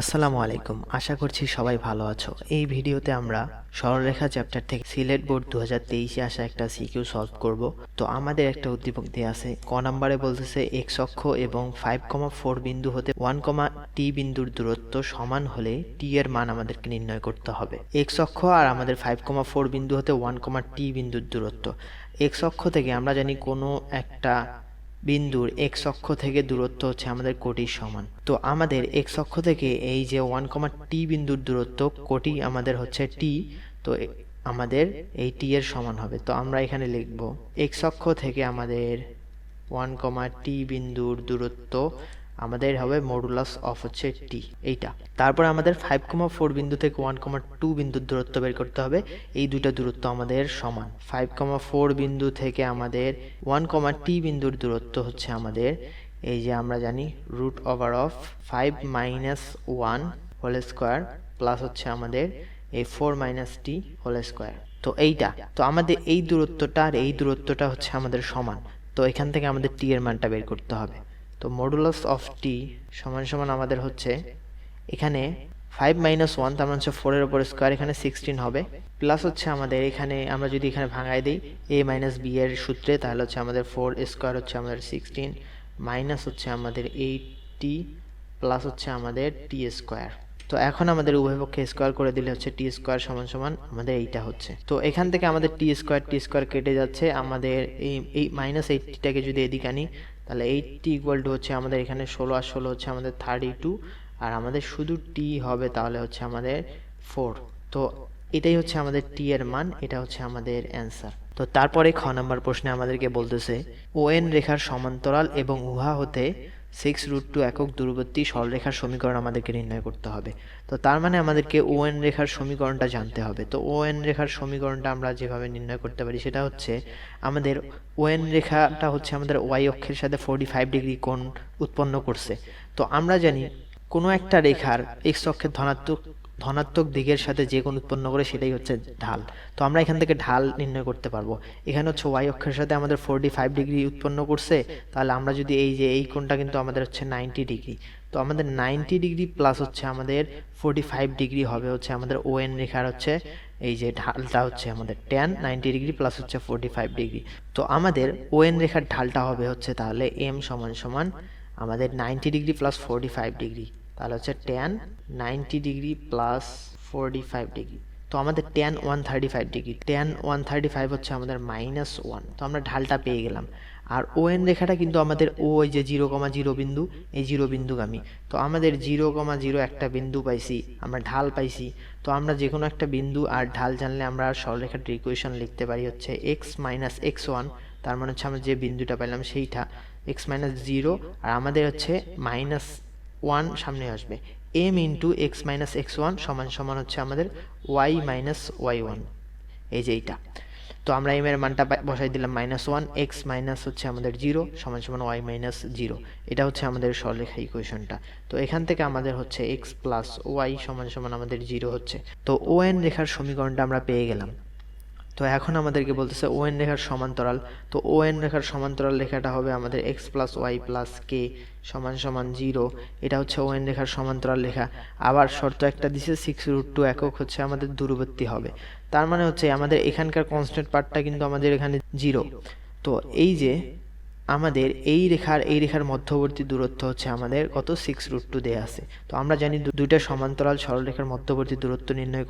আসসালামু আলাইকুম, আশা করছি সবাই ভালো আছো। এই ভিডিওতে আমরা সরলরেখা চ্যাপ্টার থেকে সিলেট বোর্ড 2023-এ আসা একটা সিকিউ সলভ করব। তো আমাদের একটা উদ্দীপক দেওয়া আছে, ক নম্বরে বলতেছে এক্স অক্ষ এবং 5,4 বিন্দু হতে 1,t বিন্দুর দূরত্ব সমান হলে টি এর মান আমাদেরকে নির্ণয় করতে হবে। এক্স অক্ষ আর আমাদের 5,4 বিন্দু হতে 1,t বিন্দুর দূরত্ব। এক্স অক্ষ থেকে আমরা জানি কোনো একটা বিন্দুর এক্স অক্ষ থেকে দূরত্ব হচ্ছে আমাদের কোটির সমান। তো আমাদের এক্স অক্ষ থেকে এই যে 1,t বিন্দুর দূরত্ব, কোটি আমাদের হচ্ছে টি, তো আমাদের এই টি এর সমান হবে। তো আমরা এখানে লিখব এক্স অক্ষ থেকে আমাদের 1,t বিন্দুর দূরত্ব আমাদের হবে মডুলাস অফ হচ্ছে টি, এইটা। তারপর আমাদের 5,4 বিন্দু থেকে 1,2 বিন্দুর দূরত্ব বের করতে হবে। এই দুইটা দূরত্ব আমাদের সমান। 5,4 বিন্দু থেকে আমাদের 1,t বিন্দুর দূরত্ব হচ্ছে আমাদের এই যে আমরা জানি root over of 5 minus 1 whole square plus হচ্ছে আমাদের এই 4 মাইনাস টি হোল স্কোয়ার। তো এইটা, তো আমাদের এই দূরত্বটা আর এই দূরত্বটা হচ্ছে আমাদের সমান। তো এখান থেকে আমাদের টি এর মানটা বের করতে হবে। তো মডুলাস অফ টি সমান সমান আমাদের হচ্ছে এখানে 5 মাইনাস 1, তার মানে হচ্ছে 4 এর উপর স্কোয়ার, এখানে 16 হবে, প্লাস হচ্ছে আমাদের এখানে আমরা যদি এখানে ভাঙায় দিই a মাইনাস বি এর সূত্রে, তাহলে হচ্ছে আমাদের 4 স্কোয়ার হচ্ছে আমাদের 16 মাইনাস হচ্ছে আমাদের 8t প্লাস হচ্ছে আমাদের টি স্কোয়ার। তো এখন আমাদের উভয় পক্ষে স্কোয়ার করে দিলে হচ্ছে টি স্কোয়ার সমান সমান আমাদের এইটা হচ্ছে। তো এখান থেকে আমাদের টি স্কোয়ার কেটে যাচ্ছে, আমাদের এই মাইনাস 8টাকে যদি এদিকে আনি তাহলে 8t ইকুয়াল টু হচ্ছে আমাদের এখানে 16 আর 16 হচ্ছে আমাদের 32, আর আমাদের শুধু টি হবে তাহলে হচ্ছে আমাদের 4। তো এটাই হচ্ছে আমাদের টি এর মান, এটা হচ্ছে আমাদের অ্যান্সার। তো তারপরে খ নাম্বার প্রশ্নে আমাদেরকে বলতেছে ওএন রেখার সমান্তরাল এবং উহা হতে 6√2 একক দূরবর্তী সরলরেখার সমীকরণ আমাদেরকে নির্ণয় করতে হবে। তো তার মানে আমাদেরকে ওএন রেখার সমীকরণটা জানতে হবে। তো ওএন রেখার সমীকরণটা আমরা যেভাবে নির্ণয় করতে পারি সেটা হচ্ছে আমাদের ওএন রেখাটা হচ্ছে আমাদের ওয়াই অক্ষের সাথে 45 ডিগ্রি কোণ উৎপন্ন করছে। তো আমরা জানি কোনো একটা রেখার এক্স অক্ষের ধনাত্মক দিকের সাথে যে কোণ উৎপন্ন করে সেটাই হচ্ছে ঢাল। তো আমরা এখান থেকে ঢাল নির্ণয় করতে পারবো। এখানে হচ্ছে ওয়াই অক্ষের সাথে আমাদের 45 ডিগ্রি উৎপন্ন করছে, তাহলে আমরা যদি এই যে এই কোণটা কিন্তু আমাদের হচ্ছে 90 ডিগ্রি, তো আমাদের 90 ডিগ্রি প্লাস হচ্ছে আমাদের 45 ডিগ্রি হবে হচ্ছে আমাদের ওএন রেখার হচ্ছে এই যে ঢালটা হচ্ছে আমাদের tan 90 ডিগ্রি প্লাস হচ্ছে 45 ডিগ্রি। তো আমাদের ওএন রেখার ঢালটা হবে হচ্ছে তাহলে এম সমান সমান আমাদের 90 ডিগ্রি প্লাস 45 ডিগ্রি, তাহলে হচ্ছে tan 90 ডিগ্রি প্লাস 45 ডিগ্রি। তো আমাদের tan 135 ডিগ্রি, tan 135 হচ্ছে আমাদের -1। তো আমরা ঢালটা পেয়ে গেলাম। আর ওএন রেখাটা কিন্তু আমাদের ওই যে 0,0 বিন্দু, এই 0 বিন্দুগামী। তো আমাদের 0,0 একটা বিন্দু পাইছি, আমরা ঢাল পাইছি। তো আমরা যে কোনো একটা বিন্দু আর ঢাল জানলে আমরা সরলরেখাটির ইকুয়েশন লিখতে পারি হচ্ছে x মাইনাস x1, তার মানে হচ্ছে আমরা যে বিন্দুটা পেলাম সেইটা x মাইনাস 0, আর আমাদের হচ্ছে -1 সামনে আসবে, m into x minus x1 সমান সমান হচ্ছে আমাদের y মাইনাস y1, এই যে এইটা। তো আমরা m এর মানটা বসাই দিলাম -1, x মাইনাস হচ্ছে আমাদের 0 সমান সমান y মাইনাস 0, এটা হচ্ছে আমাদের সরলরেখা ইকুয়েশনটা। তো এখান থেকে আমাদের হচ্ছে x প্লাস y সমান সমান আমাদের 0 হচ্ছে। তো ওএন রেখার সমীকরণটা আমরা পেয়ে গেলাম। তো এখন আমাদেরকে বলতেছে ওএন রেখার সমান্তরাল। তো ওএন রেখার সমান্তরাল রেখাটা হবে আমাদের x প্লাস ওয়াই প্লাস কে সমান সমান 0, এটা হচ্ছে ওএন রেখার সমান্তরাল রেখা। আবার শর্ত একটা দিছে 6√2 একক হচ্ছে আমাদের দূরবর্তী হবে, তার মানে হচ্ছে আমাদের এখানকার কনস্ট্যান্ট পার্টটা কিন্তু আমাদের এখানে 0। তো এই যে আমাদের এই রেখার মধ্যবর্তী দূরত্ব হচ্ছে আমাদের কত, 6√2 দেয়া আছে। তো আমরা জানি দুইটা সমান্তরাল সরলরেখার মধ্যবর্তী দূরত্ব নির্ণয়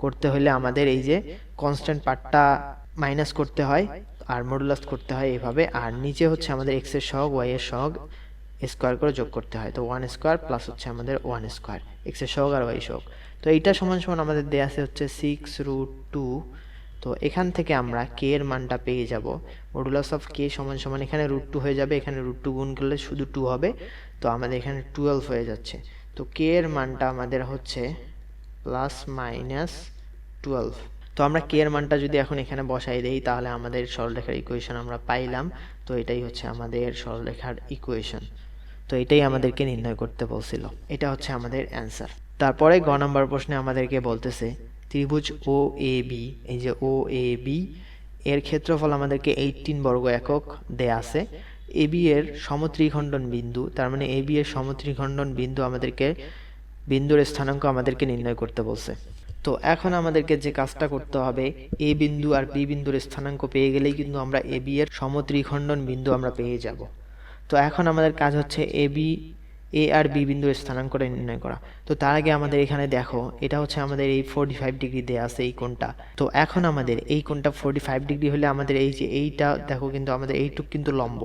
করতে হলে আমাদের এই যে কনস্ট্যান্ট পার্টটা মাইনাস করতে হয় আর মডুলাস করতে হয় এইভাবে, আর নিচে হচ্ছে আমাদের এক্স এর সহগ ওয়াই এর সহগ স্কোয়ার করে যোগ করতে হয়। তো 1 স্কোয়ার প্লাস হচ্ছে আমাদের 1 স্কোয়ার, এক্স এর সহগ আর ওয়াই সহগ। তো এইটা সমান সমান আমাদের দেয়া আছে হচ্ছে 6√2। তো এখান থেকে আমরা কে এর মানটা পেয়ে যাব, মডুলাস অফ কে সমান সমান এখানে √2 হয়ে যাবে, এখানে √2 গুণ করলে শুধু 2 হবে, তো আমাদের এখানে 12 হয়ে যাচ্ছে। তো কে এর মানটা আমাদের হচ্ছে প্লাস মাইনাস 12। তো আমরা কে এর মানটা যদি এখন এখানে বসাই দেই তাহলে আমাদের সরলরেখার ইকুয়েশন আমরা পাইলাম। তো এটাই হচ্ছে আমাদের সরলরেখার ইকুয়েশন। তো এটাই আমাদেরকে নির্ণয় করতে বলছিল, এটা হচ্ছে আমাদের অ্যান্সার। তারপরে গ নাম্বার প্রশ্নে আমাদেরকে বলতেছে ত্রিভুজ ও এ বি, এই যে ও এ বি এর ক্ষেত্রফল আমাদেরকে 18 বর্গ একক দেয়া আছে। এ বি এর সমত্রিখণ্ডন বিন্দু, তার মানে এ বি এর সমত্রিখণ্ডন বিন্দু আমাদেরকে বিন্দুর স্থানাঙ্ক আমাদেরকে নির্ণয় করতে বলছে। তো এখন আমাদেরকে যে কাজটা করতে হবে, এ বিন্দু আর বি বিন্দুর স্থানাঙ্ক পেয়ে গেলেই কিন্তু আমরা এ বি এর সমত্রিখণ্ডন বিন্দু আমরা পেয়ে যাব। তো এখন আমাদের কাজ হচ্ছে এ আর বি বিন্দুর স্থানাঙ্কটা নির্ণয় করা। তো তার আগে আমাদের এখানে দেখো, এটা হচ্ছে আমাদের এই 45 ডিগ্রি দেয়া আছে এই কোণটা। তো এখন আমাদের এই কোণটা 45 ডিগ্রি হলে আমাদের এই যে এইটা দেখো কিন্তু আমাদের এইটুক কিন্তু লম্ব,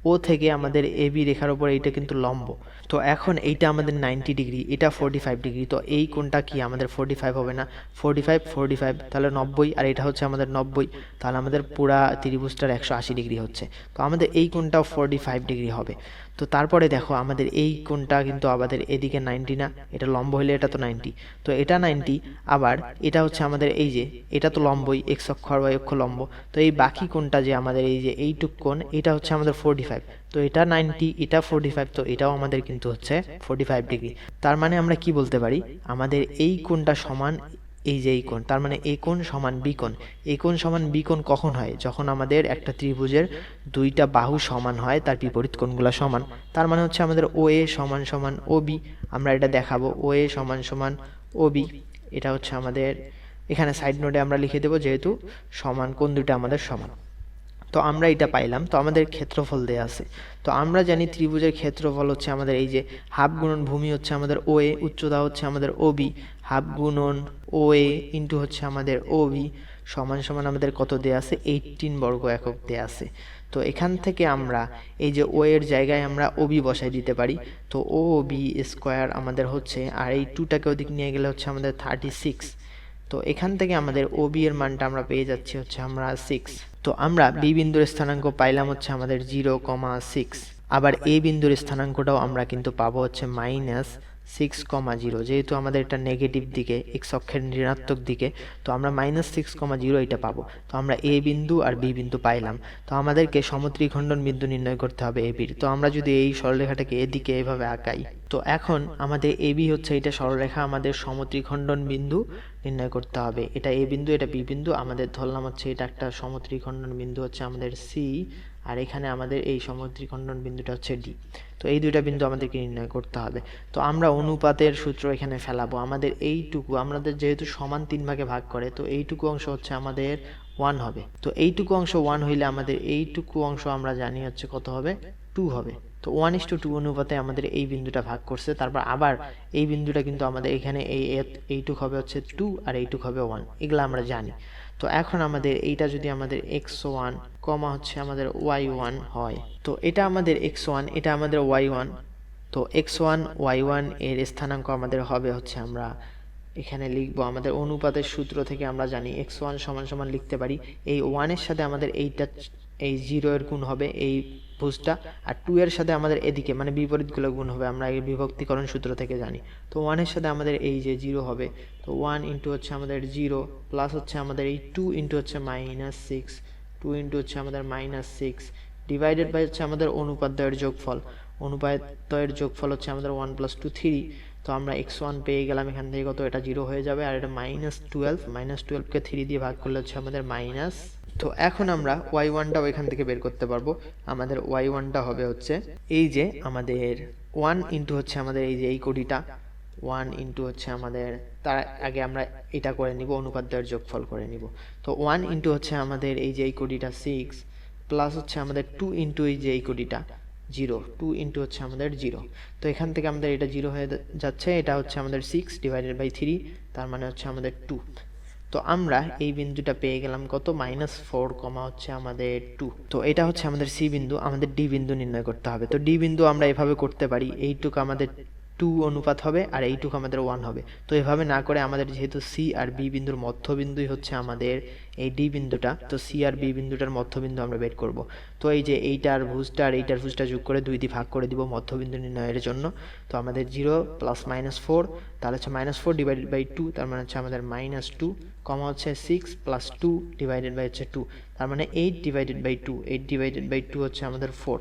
ও থেকে আমাদের এ বি রেখার উপর এইটা কিন্তু লম্ব। তো এখন এইটা আমাদের 90 ডিগ্রি, এটা 45 ডিগ্রি। তো এই কোণটা কি আমাদের 45 হবে না? 45 তাহলে 90, আর এটা হচ্ছে আমাদের 90, তাহলে আমাদের পুরা ত্রিভুজটার 180 ডিগ্রি হচ্ছে। তো আমাদের এই কোণটাও 45 ডিগ্রি হবে। তো তারপরে দেখো আমাদের এই কোণটা কিন্তু আমাদের এদিকে 90 না, এটা লম্ব হলে এটা তো 90, তো এটা 90, আবার এটা হচ্ছে আমাদের এই যে এটা তো লম্বই, এক্স অক্ষ আর ওয়াই অক্ষ লম্ব। তো এই বাকি কোণটা যে আমাদের এই যে এইটুক কোণ, এটা হচ্ছে আমাদের 45, তো এটা 90, এটা 45, তো এটাও আমাদের কিন্তু হচ্ছে 45 ডিগ্রি। তার মানে আমরা কি বলতে পারি, আমাদের এই কোণটা সমান এই যে এই কোণ, তার মানে এই কোণ সমান বি কোণ। এই কোণ সমান বি কোণ কখন হয়? যখন আমাদের একটা ত্রিভুজের দুইটা বাহু সমান হয়, তার বিপরীত কোণগুলো সমান। তার মানে হচ্ছে আমাদের ও এ সমান সমান ও বি, আমরা এটা দেখাবো ও এ সমান সমান ও বি। এটা হচ্ছে আমাদের এখানে সাইড নোটে আমরা লিখে দেবো, যেহেতু সমান কোণ দুটো আমাদের সমান। তো আমরা এটা পাইলাম। তো আমাদের ক্ষেত্রফল দেয়া আছে। তো আমরা জানি ত্রিভুজের ক্ষেত্রফল হচ্ছে আমাদের এই যে হাফ গুণন ভূমি হচ্ছে আমাদের ও এ, উচ্চতা হচ্ছে আমাদের ও বি, হাফ গুণন ও এ ইন্টু হচ্ছে আমাদের ও বি সমান সমান আমাদের কত দেয়া আছে? 18 বর্গ একক দেয়া আছে। তো এখান থেকে আমরা এই যে ও এর জায়গায় আমরা ও বি বসাই দিতে পারি। তো ও বি স্কোয়ার আমাদের হচ্ছে, আর এই 2টাকে ওদিক নিয়ে গেলে হচ্ছে আমাদের 36। তো এখান থেকে আমাদের ও বি এর মানটা আমরা পেয়ে যাচ্ছি হচ্ছে আমরা 6। তো আমরা বি বিন্দুর স্থানাঙ্ক পাইলাম হচ্ছে আমাদের 0,6, আবার এ বিন্দুর স্থানাঙ্কটাও আমরা কিন্তু পাবো হচ্ছে -6,0, যেহেতু আমাদের এটা নেগেটিভ দিকে, এক্স অক্ষের ঋণাত্মক দিকে, তো আমরা -6,0 এটা পাবো। তো আমরা এ বিন্দু আর বি বিন্দু পাইলাম। তো আমাদেরকে সমত্রিখণ্ডন বিন্দু নির্ণয় করতে হবে এ বির। তো আমরা যদি এই সরলরেখাটাকে এদিকে এভাবে আঁকাই, তো এখন আমাদের এ বি হচ্ছে এটা সরলরেখা, আমাদের সমত্রিখণ্ডন বিন্দু নির্ণয় করতে হবে। এটা এ বিন্দু, এটা বি বিন্দু, আমাদের ধরলাম হচ্ছে এটা একটা সমত্রিখণ্ডন বিন্দু হচ্ছে আমাদের সি, আর এখানে আমাদের এই সমত্রিখণ্ডন বিন্দুটা হচ্ছে ডি। তো এই দুইটা বিন্দু আমাদেরকে নির্ণয় করতে হবে। তো আমরা অনুপাতের সূত্র এখানে ফেলাবো। আমাদের এইটুকু, আমাদের যেহেতু সমান 3 ভাগে ভাগ করে, তো এইটুকু অংশ হচ্ছে আমাদের 1 হবে। তো এইটুকু অংশ 1 হইলে আমাদের এইটুকু অংশ আমরা জানি হচ্ছে কত হবে? 2 হবে। তো 1:2 অনুপাতে আমাদের এই বিন্দুটা ভাগ করছে। তারপর আবার এই বিন্দুটা কিন্তু আমাদের এখানে এইটুক হবে হচ্ছে 2, আর এইটুক হবে 1, এগুলো আমরা জানি। তো এখন আমাদের এইটা যদি আমাদের x1 কমা হচ্ছে আমাদের y1 হয়, তো এটা আমাদের x1, এটা আমাদের y1। তো x1 y1 এর স্থানাঙ্ক আমাদের হবে হচ্ছে, আমরা এখানে লিখবো আমাদের অনুপাতের সূত্র থেকে আমরা জানি x1 সমান সমান লিখতে পারি এই 1 এর সাথে আমাদের এইটা এই 0 এর গুণ হবে এই ভুজটা, আর 2 এর সাথে আমাদের এদিকে মানে বিপরীতগুলো গুণ হবে, আমরা এই বিভক্তিকরণ সূত্র থেকে জানি। তো 1 এর সাথে আমাদের এই যে 0 হবে, তো 1 ইন্টু হচ্ছে আমাদের 0 প্লাস হচ্ছে আমাদের এই 2 ইন্টু হচ্ছে -6, 2 ইন্টু হচ্ছে আমাদের -6 ডিভাইডেড বাই হচ্ছে আমাদের অনুপাদ্বয়ের যোগফল। অনুপাদ্বয়ের যোগফল হচ্ছে আমাদের 1 + 2 3। তো আমরা x1 পেয়ে গেলাম, এখান থেকে কত? এটা 0 হয়ে যাবে, আর এটা -12 কে 3 দিয়ে ভাগ করলে হচ্ছে আমাদের মাইনাস। তো এখন আমরা y1টাও এখান থেকে বের করতে পারবো। আমাদের y1টা হবে হচ্ছে এই যে আমাদের 1 ইন্টু হচ্ছে আমাদের এই যে এই কোটিটা, 1 ইন্টু হচ্ছে আমাদের, তার আগে আমরা এটা করে নিব, অনুপাদ্যের যোগফল করে নিব। তো 1 ইন্টু হচ্ছে আমাদের এই যে এই কোটিটা 6 প্লাস হচ্ছে আমাদের 2 ইন্টু এই যে এই কোটিটা 0, 2 ইন্টু হচ্ছে আমাদের 0। তো এখান থেকে আমাদের এটা 0 হয়ে যাচ্ছে, এটা হচ্ছে আমাদের 6 ডিভাইডেড বাই 3, তার মানে হচ্ছে আমাদের 2। তো আমরা এই বিন্দুটা পেয়ে গেলাম কত? -4 কমা হচ্ছে আমাদের 2। তো এটা হচ্ছে আমাদের সি বিন্দু। আমাদের ডি বিন্দু নির্ণয় করতে হবে। তো ডি বিন্দু আমরা এভাবে করতে পারি, এইটুক আমাদের 2 অনুপাত হবে, আর এইটুক আমাদের 1 হবে। তো এভাবে না করে আমাদের যেহেতু সি আর বি বিন্দুর মধ্যবিন্দুই হচ্ছে আমাদের এই ডি বিন্দুটা, তো সি আর বি বিন্দুটার মধ্যবিন্দু আমরা বের করব। তো এই যে এইটার ভুজটা আর এইটার ভুজটা যোগ করে 2 দিয়ে ভাগ করে দিব মধ্যবিন্দু নির্ণয়ের জন্য। তো আমাদের 0 প্লাস -4, তাহলে হচ্ছে -4 ডিভাইডেড বাই 2, তার মানে হচ্ছে আমাদের -2 কমা হচ্ছে 6 প্লাস 2 ডিভাইডেড বাই হচ্ছে 2, তার মানে 8 ডিভাইডেড বাই 2, 8 ডিভাইডেড বাই 2 হচ্ছে আমাদের 4।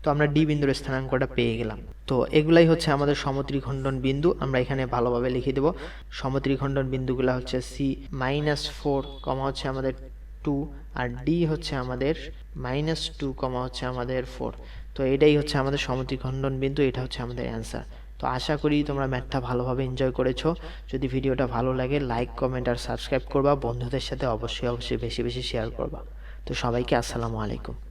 তো আমরা ডি বিন্দুর স্থানাঙ্কটা পেয়ে গেলাম। তো এগুলাই হচ্ছে আমাদের সমত্রিখণ্ডন বিন্দু। আমরা এখানে ভালোভাবে লিখে দেব। সমত্রিখণ্ডন বিন্দুগুলো হচ্ছে সি -4 কমা হচ্ছে আমাদের 2, আর ডি হচ্ছে আমাদের -2 কমা হচ্ছে আমাদের 4। তো এটাই হচ্ছে আমাদের সমত্রিখণ্ডন বিন্দু, এটা হচ্ছে আমাদের অ্যান্সার। তো আশা করি তোমরা ম্যাথটা ভালোভাবে এনজয় করেছো। যদি ভিডিওটা ভালো লাগে লাইক, কমেন্ট আর সাবস্ক্রাইব করবা। বন্ধুদের সাথে অবশ্যই বেশি বেশি শেয়ার করবা। তো সবাইকে আসসালামু আলাইকুম।